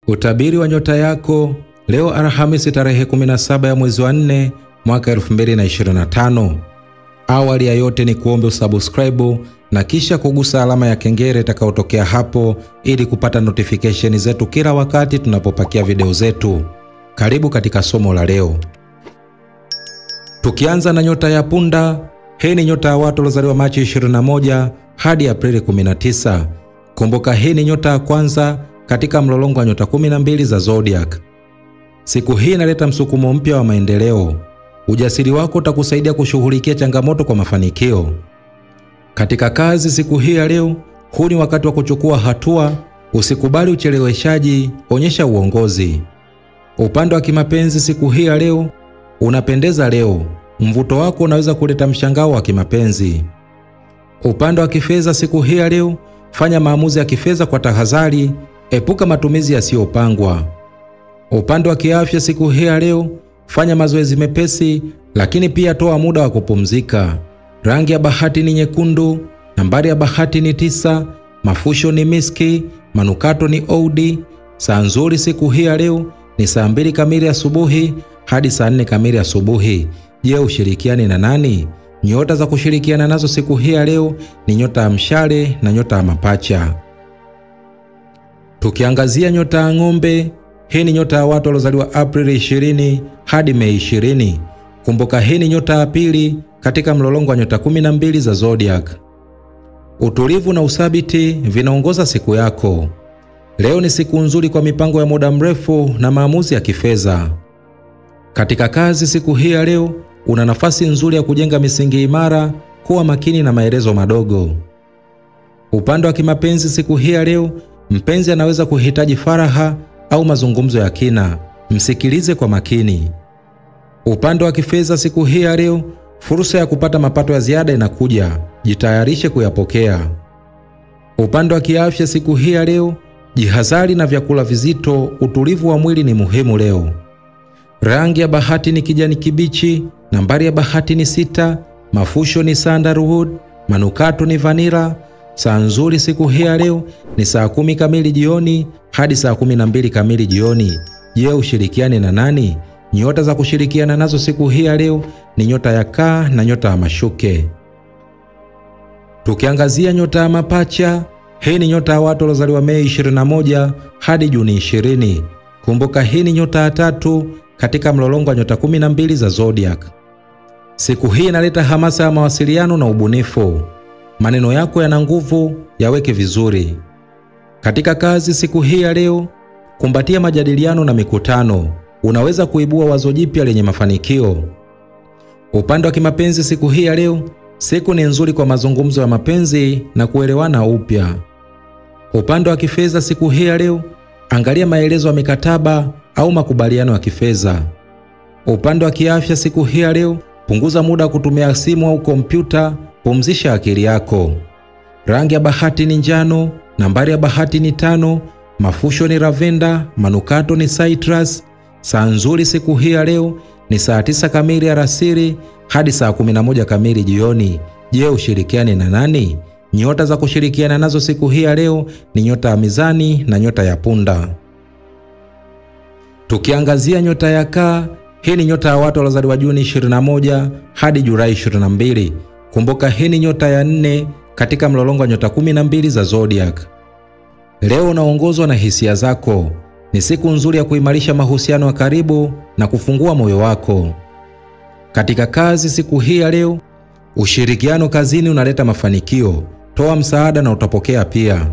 Utabiri wa nyota yako leo Alhamisi tarehe 17 ya mwezi wa 4 mwaka 2025. Awali ya yote ni kuombe usubscribe na kisha kugusa alama ya kengele itakayotokea hapo ili kupata notification zetu kila wakati tunapopakia video zetu. Karibu katika somo la leo. Tukianza na nyota ya punda, hii ni nyota ya watu waliozaliwa Machi 21 hadi Aprili 19. Kumbuka hii ni nyota ya kwanza katika mlolongo wa nyota 12 za zodiac. Siku hii inaleta msukumo mpya wa maendeleo. Ujasiri wako utakusaidia kushughulikia changamoto kwa mafanikio. Katika kazi siku hii ya leo, huu ni wakati wa kuchukua hatua, usikubali ucheleweshaji, onyesha uongozi. Upande wa kimapenzi siku hii ya leo, unapendeza leo, mvuto wako unaweza kuleta mshangao wa kimapenzi. Upande wa kifedha siku hii ya leo, fanya maamuzi ya kifedha kwa tahadhari, epuka matumizi yasiyopangwa. Upande wa kiafya siku hii ya leo, fanya mazoezi mepesi lakini pia toa muda wa kupumzika. Rangi ya bahati ni nyekundu, nambari ya bahati ni 9, mafusho ni miski, manukato ni oudi. Saa nzuri siku hii ya leo ni saa 2 kamili asubuhi hadi saa 4 kamili asubuhi. Je, ushirikiane na nani? Nyota za kushirikiana nazo siku hii ya leo ni nyota ya mshale na nyota ya mapacha. Tukiangazia nyota ya ng'ombe, hii ni nyota ya watu waliozaliwa Aprili 20 hadi Mei 20. Kumbuka hii ni nyota ya pili katika mlolongo wa nyota 12 za zodiac. Utulivu na uthabiti vinaongoza siku yako. Leo ni siku nzuri kwa mipango ya muda mrefu na maamuzi ya kifedha. Katika kazi siku hii ya leo, una nafasi nzuri ya kujenga misingi imara, kuwa makini na maelezo madogo. Upande wa kimapenzi siku hii ya leo, mpenzi anaweza kuhitaji faraha au mazungumzo ya kina, msikilize kwa makini. Upande wa kifedha siku hii ya leo, fursa ya kupata mapato ya ziada inakuja, jitayarishe kuyapokea. Upande wa kiafya siku hii ya leo, jihadhari na vyakula vizito, utulivu wa mwili ni muhimu leo. Rangi ya bahati ni kijani kibichi, nambari ya bahati ni 6, mafusho ni sandalwood, manukato ni vanilla. Saa nzuri siku hii ya leo ni saa 10 kamili jioni hadi saa 12 kamili jioni. Je, ushirikiane na nani? Nyota za kushirikiana nazo siku hii ya leo ni nyota ya kaa na nyota ya mashuke. Tukiangazia nyota ya mapacha, hii ni nyota ya watu waliozaliwa Mei 21 hadi Juni 20. Kumbuka hii ni nyota ya tatu katika mlolongo wa nyota 12 za zodiac. Siku hii inaleta hamasa ya mawasiliano na ubunifu. Maneno yako yana nguvu, yaweke vizuri. Katika kazi siku hii ya leo, kumbatia majadiliano na mikutano, unaweza kuibua wazo jipya lenye mafanikio. Upande wa kimapenzi siku hii ya leo, siku ni nzuri kwa mazungumzo ya mapenzi na kuelewana upya. Upande wa kifedha siku hii ya leo, angalia maelezo ya mikataba au makubaliano ya kifedha. Upande wa kiafya siku hii ya leo, punguza muda wa kutumia simu au kompyuta, pumzisha akili yako. Rangi ya bahati ni njano, nambari ya bahati ni 5, mafusho ni lavender, manukato ni citrus. Saa nzuri siku hii ya leo ni saa 9 kamili alasiri hadi saa 11 kamili jioni. Je, ushirikiane na nani? Nyota za kushirikiana nazo siku hii ya leo ni nyota ya mizani na nyota ya punda. Tukiangazia nyota ya kaa, hii ni nyota ya watu waliozaliwa Juni 21 hadi Julai 22. Kumbuka hii ni nyota ya 4 katika mlolongo wa nyota 12 za zodiac. Leo unaongozwa na hisia zako. Ni siku nzuri ya kuimarisha mahusiano ya karibu na kufungua moyo wako. Katika kazi siku hii ya leo, ushirikiano kazini unaleta mafanikio, toa msaada na utapokea pia.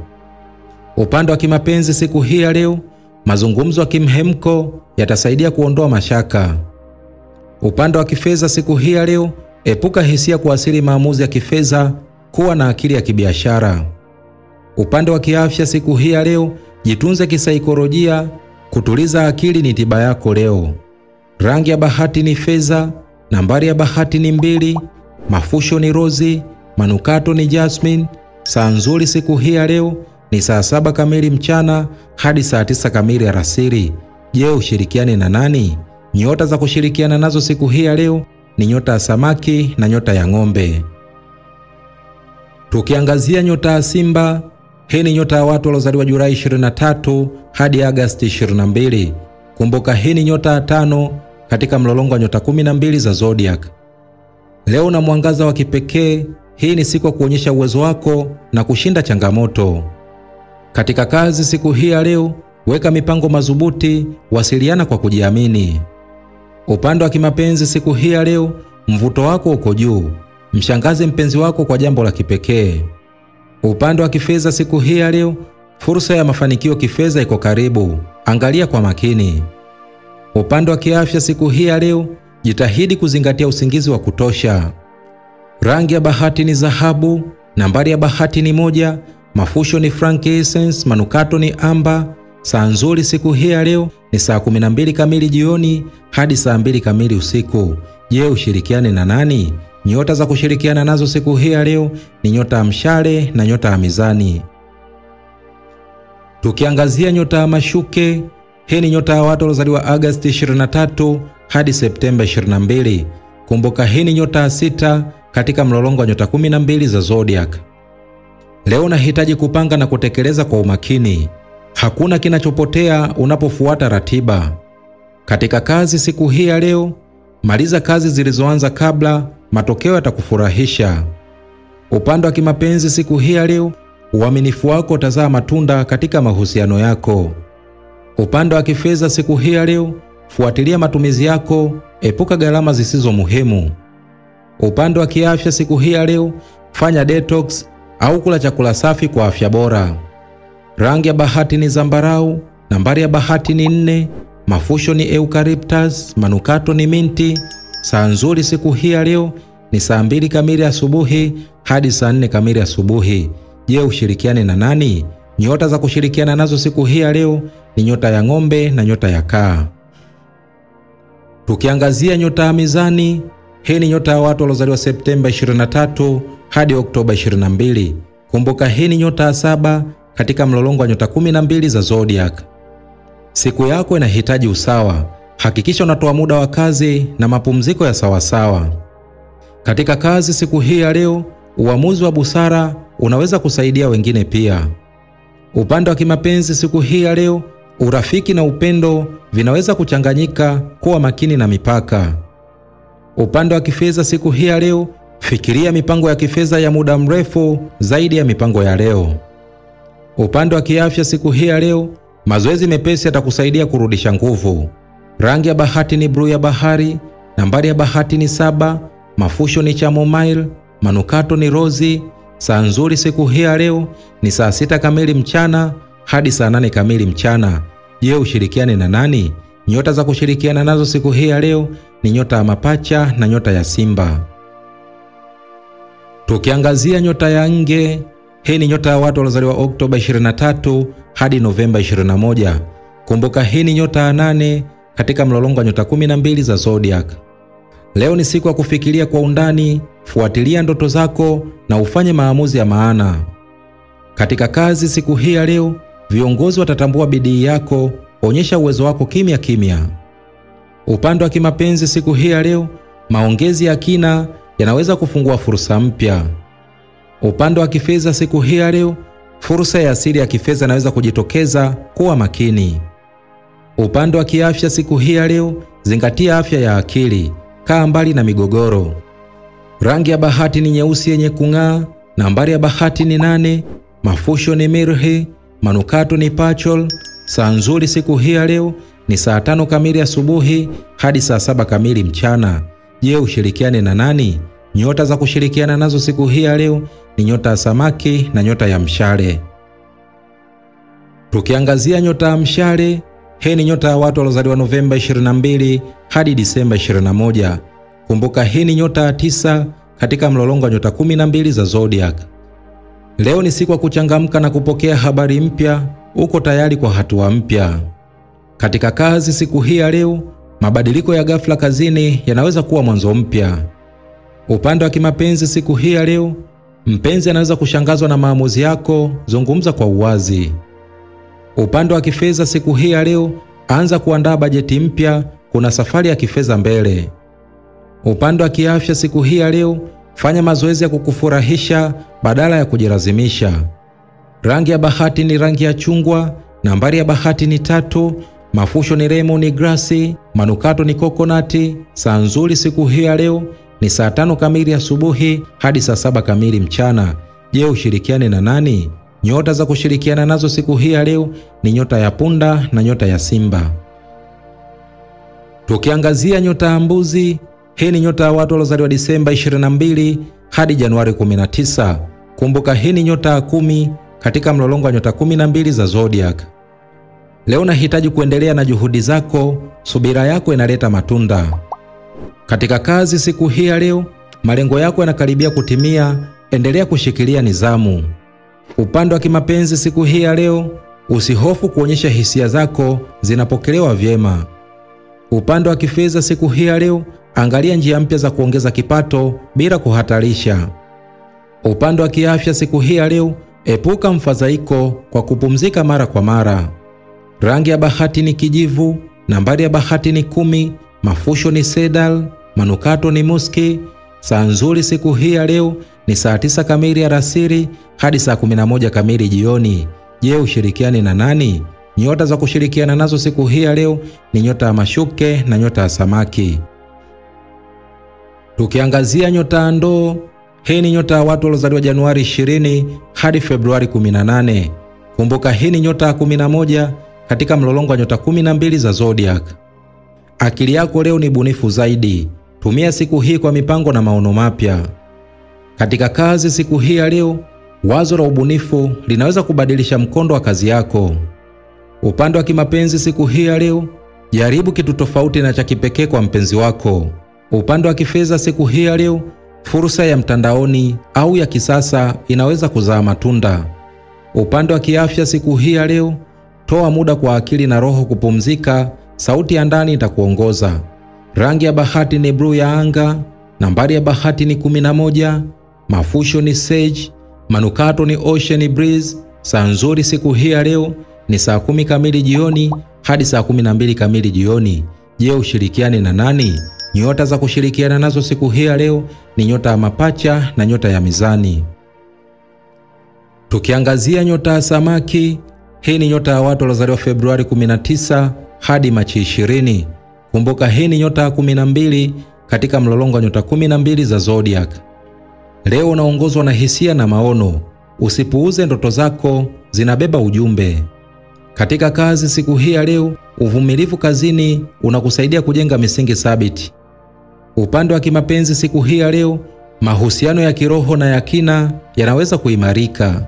Upande wa kimapenzi siku hii ya leo, mazungumzo ya kimhemko yatasaidia kuondoa mashaka. Upande wa kifedha siku hii ya leo, epuka hisia kuathiri maamuzi ya kifedha, kuwa na akili ya kibiashara. Upande wa kiafya siku hii ya leo, jitunze kisaikolojia, kutuliza akili ni tiba yako leo. Rangi ya bahati ni fedha, nambari ya bahati ni 2, mafusho ni rozi, manukato ni jasmine. Saa nzuri siku hii ya leo ni saa 7 kamili mchana hadi saa 9 kamili alasiri. Je, ushirikiane na nani? Nyota za kushirikiana nazo siku hii ya leo ni nyota ya samaki na nyota ya ng'ombe. Tukiangazia nyota ya Simba, Hii ni nyota ya watu waliozaliwa Julai 23 hadi Agosti 22. Kumbuka hii ni nyota ya 5 katika mlolongo wa nyota 12 za zodiac. Leo na mwangaza wa kipekee. Hii ni siku ya kuonyesha uwezo wako na kushinda changamoto. Katika kazi siku hii ya leo, weka mipango madhubuti, wasiliana kwa kujiamini. Upande wa kimapenzi siku hii ya leo, mvuto wako uko juu. Mshangaze mpenzi wako kwa jambo la kipekee. Upande wa kifedha siku hii ya leo, fursa ya mafanikio kifedha iko karibu. Angalia kwa makini. Upande wa kiafya siku hii ya leo, jitahidi kuzingatia usingizi wa kutosha. Rangi ya bahati ni dhahabu, nambari ya bahati ni 1, mafusho ni frankincense, manukato ni amba. Saa nzuri siku hii ya leo ni saa 12 kamili jioni hadi saa 2 kamili usiku. Je, ushirikiane na nani? Nyota za kushirikiana nazo siku hii ya leo ni nyota ya mshale na nyota ya mizani. Tukiangazia nyota ya mashuke, hii ni nyota ya watu waliozaliwa Agosti 23 hadi Septemba 22. Kumbuka hii ni nyota ya 6 katika mlolongo wa nyota 12 za zodiac. Leo unahitaji kupanga na kutekeleza kwa umakini. Hakuna kinachopotea unapofuata ratiba. Katika kazi siku hii ya leo, maliza kazi zilizoanza kabla, matokeo yatakufurahisha. Upande wa kimapenzi siku hii ya leo, uaminifu wako utazaa matunda katika mahusiano yako. Upande wa kifedha siku hii ya leo, fuatilia matumizi yako, epuka gharama zisizo muhimu. Upande wa kiafya siku hii ya leo, fanya detox au kula chakula safi kwa afya bora. Rangi ya bahati ni zambarau, nambari ya bahati ni 4, mafusho ni eucalyptus, manukato ni minti. Saa nzuri siku hii ya leo ni saa 2 kamili asubuhi hadi saa 4 kamili asubuhi. Je, ushirikiane na nani? Nyota za kushirikiana nazo siku hii ya leo ni nyota ya ng'ombe na nyota ya kaa. Tukiangazia nyota ya mizani, hii ni nyota ya watu waliozaliwa Septemba 23 hadi Oktoba 22. Kumbuka hii ni nyota ya 7 katika mlolongo wa nyota 12 za zodiac. Siku yako inahitaji usawa. Hakikisha unatoa muda wa kazi na mapumziko ya sawasawa. Katika kazi siku hii ya leo, uamuzi wa busara unaweza kusaidia wengine pia. Upande wa kimapenzi siku hii ya leo, urafiki na upendo vinaweza kuchanganyika, kuwa makini na mipaka. Upande wa kifedha siku hii ya leo, fikiria mipango ya kifedha ya muda mrefu zaidi ya mipango ya leo. Upande wa kiafya siku hii ya leo, mazoezi mepesi yatakusaidia kurudisha nguvu. Rangi ya bahati ni bluu ya bahari, nambari ya bahati ni 7, mafusho ni chamomile, manukato ni rozi. Saa nzuri siku hii ya leo ni saa 6 kamili mchana hadi saa 8 kamili mchana. Je, ushirikiane na nani? Nyota za kushirikiana nazo siku hii ya leo ni nyota ya mapacha na nyota ya simba. Tukiangazia nyota ya nge, hii ni nyota ya watu waliozaliwa Oktoba 23 hadi Novemba 21. Kumbuka hii ni nyota ya 8 katika mlolongo wa nyota 12 za zodiac. Leo ni siku ya kufikiria kwa undani, fuatilia ndoto zako na ufanye maamuzi ya maana. Katika kazi siku hii ya leo, viongozi watatambua bidii yako, onyesha uwezo wako kimya kimya. Upande wa kimapenzi siku hii ya leo, maongezi ya kina yanaweza kufungua fursa mpya. Upande wa kifedha siku hii ya leo, fursa ya asili ya kifedha inaweza kujitokeza, kuwa makini. Upande wa kiafya siku hii ya leo, zingatia afya ya akili, kaa mbali na migogoro. Rangi ya bahati ni nyeusi yenye kung'aa, nambari ya bahati ni 8, mafusho ni mirhi, manukato ni pachol. Saa nzuri siku hii ya leo ni saa 5 kamili asubuhi hadi saa 7 kamili mchana. Je, ushirikiane na nani? Nyota za kushirikiana nazo siku hii ya leo ni nyota ya samaki na nyota ya mshale. Tukiangazia nyota ya mshale, hii ni nyota ya watu waliozaliwa Novemba 22 hadi Disemba 21. Kumbuka hii ni nyota ya 9 katika mlolongo wa nyota 12 za zodiac. Leo ni siku ya kuchangamka na kupokea habari mpya, uko tayari kwa hatua mpya. Katika kazi siku hii ya leo, mabadiliko ya ghafla kazini yanaweza kuwa mwanzo mpya. Upande wa kimapenzi siku hii ya leo, mpenzi anaweza kushangazwa na maamuzi yako, zungumza kwa uwazi. Upande wa kifedha siku hii ya leo, anza kuandaa bajeti mpya, kuna safari ya kifedha mbele. Upande wa kiafya siku hii ya leo, fanya mazoezi ya kukufurahisha badala ya kujilazimisha. Rangi ya bahati ni rangi ya chungwa. Nambari ya bahati ni 3. Mafusho ni lemon grass. Manukato ni coconut. Saa nzuri siku hii ya leo ni saa 5 kamili asubuhi hadi saa 7 kamili mchana. Je, ushirikiane na nani? Nyota za kushirikiana nazo siku hii ya leo ni nyota ya punda na nyota ya simba. Tukiangazia nyota ya mbuzi, hii ni nyota ya watu waliozaliwa Disemba 22 hadi Januari 19. Kumbuka hii ni nyota ya 10 katika mlolongo wa nyota 12 za zodiac. Leo unahitaji kuendelea na juhudi zako, subira yako inaleta matunda. Katika kazi siku hii ya leo, malengo yako yanakaribia kutimia, endelea kushikilia nidhamu. Upande wa kimapenzi siku hii ya leo, usihofu kuonyesha hisia zako, zinapokelewa vyema. Upande wa kifedha siku hii ya leo, angalia njia mpya za kuongeza kipato bila kuhatarisha. Upande wa kiafya siku hii ya leo, epuka mfadhaiko kwa kupumzika mara kwa mara. Rangi ya bahati ni kijivu. Nambari ya bahati ni 10. Mafusho ni cedar. Manukato ni muski. Saa nzuri siku hii ya leo ni saa 9 kamili alasiri hadi saa 11 kamili jioni. Je, ushirikiane na nani? Nyota za kushirikiana nazo siku hii ya leo ni nyota ya mashuke na nyota ya samaki. Tukiangazia nyota ya ndoo, hii ni nyota ya watu waliozaliwa Januari 20 hadi Februari 18. Kumbuka hii ni nyota ya 11 katika mlolongo wa nyota 12 za zodiac. Akili yako leo ni bunifu zaidi. Tumia siku hii kwa mipango na maono mapya. Katika kazi siku hii ya leo, wazo la ubunifu linaweza kubadilisha mkondo wa kazi yako. Upande wa kimapenzi siku hii ya leo, jaribu kitu tofauti na cha kipekee kwa mpenzi wako. Upande wa kifedha siku hii ya leo, fursa ya mtandaoni au ya kisasa inaweza kuzaa matunda. Upande wa kiafya siku hii ya leo, toa muda kwa akili na roho kupumzika, sauti ya ndani itakuongoza. Rangi ya bahati ni blue ya anga. Nambari ya bahati ni 11. Mafusho ni sage. Manukato ni ocean breeze. Saa nzuri siku hii ya leo ni saa 10 kamili jioni hadi saa 12 kamili jioni. Je, ushirikiane na nani? Nyota za kushirikiana nazo siku hii ya leo ni nyota ya mapacha na nyota ya mizani. Tukiangazia nyota ya samaki, hii ni nyota ya watu waliozaliwa Februari 19 hadi Machi 20. Kumbuka hii ni nyota ya 12 katika mlolongo wa nyota 12 za zodiac. Leo unaongozwa na hisia na maono. Usipuuze ndoto zako, zinabeba ujumbe. Katika kazi siku hii ya leo, uvumilivu kazini unakusaidia kujenga misingi thabiti. Upande wa kimapenzi siku hii ya leo, mahusiano ya kiroho na ya kina yanaweza kuimarika.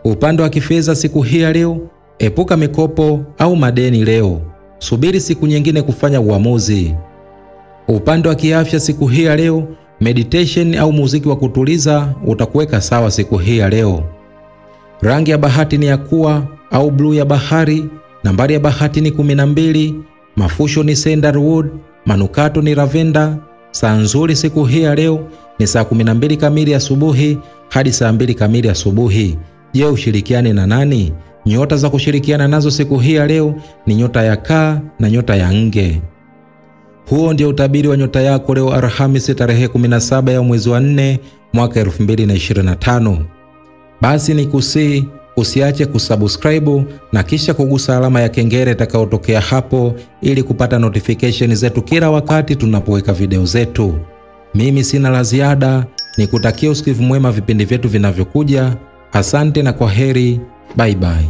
Upande wa kifedha siku hii ya leo, epuka mikopo au madeni leo. Subiri siku nyingine kufanya uamuzi. Upande wa kiafya siku hii ya leo, meditation au muziki wa kutuliza utakuweka sawa siku hii ya leo. Rangi ya bahati ni yakua au blue ya bahari. Nambari ya bahati ni 12. Mafusho ni sandalwood. Manukato ni lavender. Saa nzuri siku hii ya leo ni saa 12 kamili asubuhi hadi saa 2 kamili asubuhi. Je, ushirikiane na nani? Nyota za kushirikiana nazo siku hii ya leo ni nyota ya kaa na nyota ya nge. Huo ndio utabiri wa nyota yako leo Alhamisi tarehe 17 ya mwezi wa 4 mwaka 2025. Basi nikusihi usiache kusubscribe na kisha kugusa alama ya kengele itakayotokea hapo ili kupata notification zetu kila wakati tunapoweka video zetu. Mimi sina la ziada, nikutakia usikivu mwema vipindi vyetu vinavyokuja. Asante na kwaheri, bye bye.